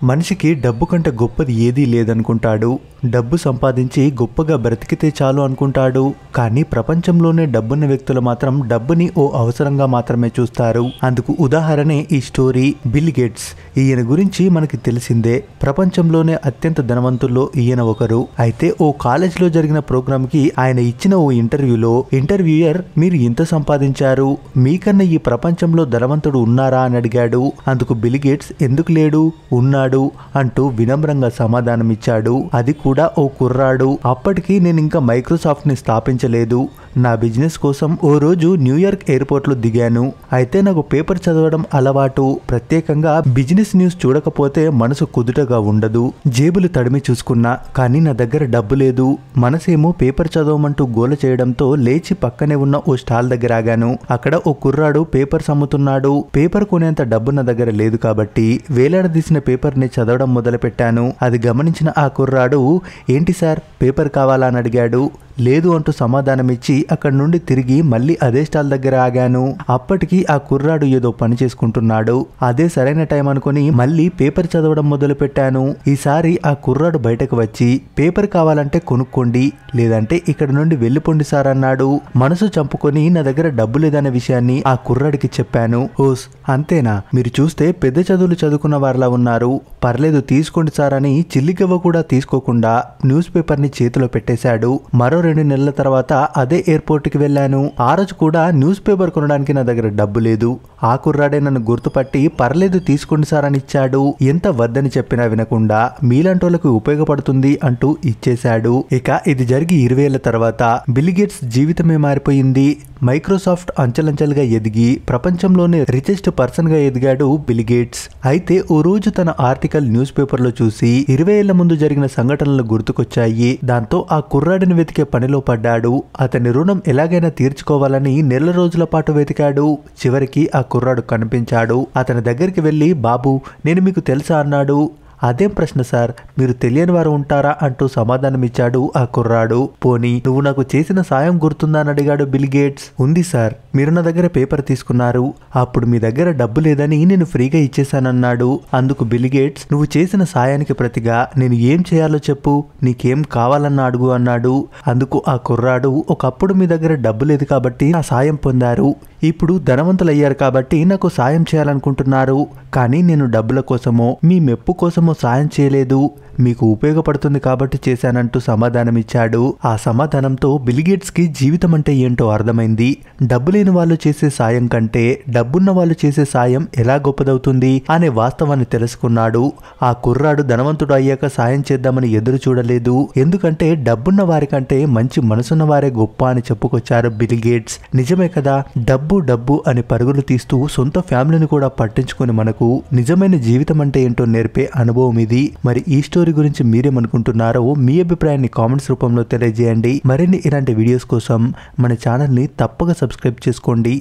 మనిషికి డబ్బు కంటే గొప్పది ఏదీ లేదనుకుంటాడు. డబ్బు సంపాదించి గొప్పగా బ్రతికితే చాలు అనుకుంటాడు. కానీ ప్రపంచంలోనే డబ్బున్న వ్యక్తులు మాత్రం డబ్బుని ఓ అవసరంగా మాత్రమే చూస్తారు. అందుకు ఉదాహరణే ఈ స్టోరీ. Bill gates. ఈయన గురించి మనకి తెలిసిందే. ప్రపంచంలోనే అత్యంత ధనవంతుల్లో ఈయన ఒకరు. అయితే ఓ కాలేజీలో జరిగిన ప్రోగ్రామ్ కి ఆయన ఇచ్చిన ఓ ఇంటర్వ్యూలో ఇంటర్వ్యూయర్, మీరు ఇంత సంపాదించారు, మీకన్నా ఈ ప్రపంచంలో ధనవంతుడు ఉన్నారా అని అడిగాడు. అందుకు బిల్ గేట్స్ ఎందుకు లేడు, ఉన్నాడు అంటూ వినమ్రంగా సమాధానమిచ్చాడు. అది కూడా ఓ కుర్రాడు. అప్పటికి నేను ఇంకా మైక్రోసాఫ్ట్ ని స్థాపించలేదు. నా బిజినెస్ కోసం ఓ రోజు న్యూయార్క్ ఎయిర్పోర్ట్ లో దిగాను. అయితే నాకు పేపర్ చదవడం అలవాటు. ప్రత్యేకంగా బిజినెస్ న్యూస్ చూడకపోతే మనసు కుదుటగా ఉండదు. జేబులు తడిమి చూసుకున్నా, కానీ నా దగ్గర డబ్బు లేదు. మనసేమో పేపర్ చదవమంటూ గోల చేయడంతో లేచి పక్కనే ఉన్న ఓ స్టాల్ దగ్గర ఆగాను. అక్కడ ఓ కుర్రాడు పేపర్స్ అమ్ముతున్నాడు. పేపర్ కొనేంత డబ్బు నా దగ్గర లేదు కాబట్టి వేలాడదీసిన పేపర్ ని చదవడం మొదలు పెట్టాను. అది గమనించిన ఆ కుర్రాడు, ఏంటి సార్ పేపర్ కావాలా అని అడిగాడు. లేదు అంటూ సమాధానమిచ్చి అక్కడి నుండి తిరిగి మళ్ళీ అదే స్టాల్ దగ్గర ఆగాను. అప్పటికి ఆ కుర్రాడు ఏదో పని చేసుకుంటున్నాడు. అదే సరైన టైం అనుకుని మళ్ళీ పేపర్ చదవడం మొదలు పెట్టాను. ఈసారి ఆ కుర్రాడు బయటకు వచ్చి, పేపర్ కావాలంటే కొనుక్కోండి, లేదంటే ఇక్కడ నుండి వెళ్ళిపోండి సార్ అన్నాడు. మనసు చంపుకొని నా దగ్గర డబ్బు లేదనే విషయాన్ని ఆ కుర్రాడికి చెప్పాను. ఓస్ అంతేనా, మీరు చూస్తే పెద్ద చదువులు చదువుకున్న వారిలా ఉన్నారు, పర్లేదు తీసుకోండి సార్ అని చిల్లిగవ్వ కూడా తీసుకోకుండా న్యూస్ పేపర్ ని చేతిలో పెట్టేశాడు. మరో 2 నెలల తర్వాత అదే ఎయిర్పోర్ట్ కి వెళ్ళాను. ఆ రోజు కూడా న్యూస్ పేపర్ కొనడానికి నా దగ్గర డబ్బు లేదు. ఆ కుర్రాడే నన్ను గుర్తుపట్టి పర్లేదు తీసుకోండి సార్ అని ఇచ్చాడు. ఎంత వద్దని చెప్పినా వినకుండా మీలాంటోళ్లకు ఉపయోగపడుతుంది అంటూ ఇచ్చేశాడు. ఇక ఇది జరిగి 20 ఏళ్ల తర్వాత బిల్ గేట్స్ జీవితమే మారిపోయింది. మైక్రోసాఫ్ట్ అంచెలంచెలుగా ఎదిగి ప్రపంచంలోనే రిచెస్ట్ పర్సన్ గా ఎదిగాడు బిల్ గేట్స్. అయితే ఓ రోజు తన ఆర్టికల్ న్యూస్ పేపర్ లో చూసి 20 ఏళ్ల ముందు జరిగిన సంఘటనలు గుర్తుకొచ్చాయి. దాంతో ఆ కుర్రాడిని వెతికే పనిలో పడ్డాడు. అతని రుణం ఎలాగైనా తీర్చుకోవాలని నెల రోజుల పాటు వెతికాడు. చివరికి ఆ కుర్రాడు కనిపించాడు. అతని దగ్గరికి వెళ్లి, బాబు నేను మీకు తెలుసా అన్నాడు. అదేం ప్రశ్న సార్, మీరు తెలియని వారు ఉంటారా అంటూ సమాధానమిచ్చాడు ఆ కుర్రాడు. పోనీ నువ్వు నాకు చేసిన సాయం గుర్తుందా అని అడిగాడు బిల్ గేట్స్. ఉంది సార్, మీరు నా దగ్గర పేపర్ తీసుకున్నారు, అప్పుడు మీ దగ్గర డబ్బు లేదని నేను ఫ్రీగా ఇచ్చేశానన్నాడు. అందుకు బిల్ గేట్స్, నువ్వు చేసిన సాయానికి ప్రతిగా నేను ఏం చేయాలో చెప్పు, నీకేం కావాలన్నా అడుగు అన్నాడు. అందుకు ఆ కుర్రాడు, ఒకప్పుడు మీ దగ్గర డబ్బు లేదు కాబట్టి నా సాయం పొందారు, ఇప్పుడు ధనవంతులయ్యారు కాబట్టి నాకు సాయం చేయాలనుకుంటున్నారు, కానీ నేను డబ్బుల కోసమో మీ మెప్పు కోసమో సాయం చేయలేదు, మీకు ఉపయోగపడుతుంది కాబట్టి చేశానంటూ సమాధానమిచ్చాడు. ఆ సమాధానంతో బిల్ గేట్స్ కి జీవితం అంటే ఏంటో అర్థమైంది. డబ్బు లేని వాళ్ళు చేసే సాయం కంటే డబ్బున్న వాళ్ళు చేసే సాయం ఎలా గొప్పదవుతుంది అనే వాస్తవాన్ని తెలుసుకున్నాడు. ఆ కుర్రాడు ధనవంతుడు అయ్యాక సాయం చేద్దామని ఎదురు చూడలేదు. ఎందుకంటే డబ్బున్న వారికంటే మంచి మనసున్న వారే గొప్ప అని చెప్పుకొచ్చారు బిల్ గేట్స్. నిజమే కదా, డబ్బు డబ్బు అని పరుగులు తీస్తూ సొంత ఫ్యామిలీని కూడా పట్టించుకుని మనకు నిజమైన జీవితం అంటే ఏంటో నేర్పే అనుభవం ఇది. మరి ఈ స్టోరీ గురించి మీరేమనుకుంటున్నారో మీ అభిప్రాయాన్ని కామెంట్స్ రూపంలో తెలియజేయండి. మరిన్ని ఇలాంటి వీడియోస్ కోసం మన ఛానల్ ని తప్పక సబ్స్క్రైబ్ చేసుకోండి.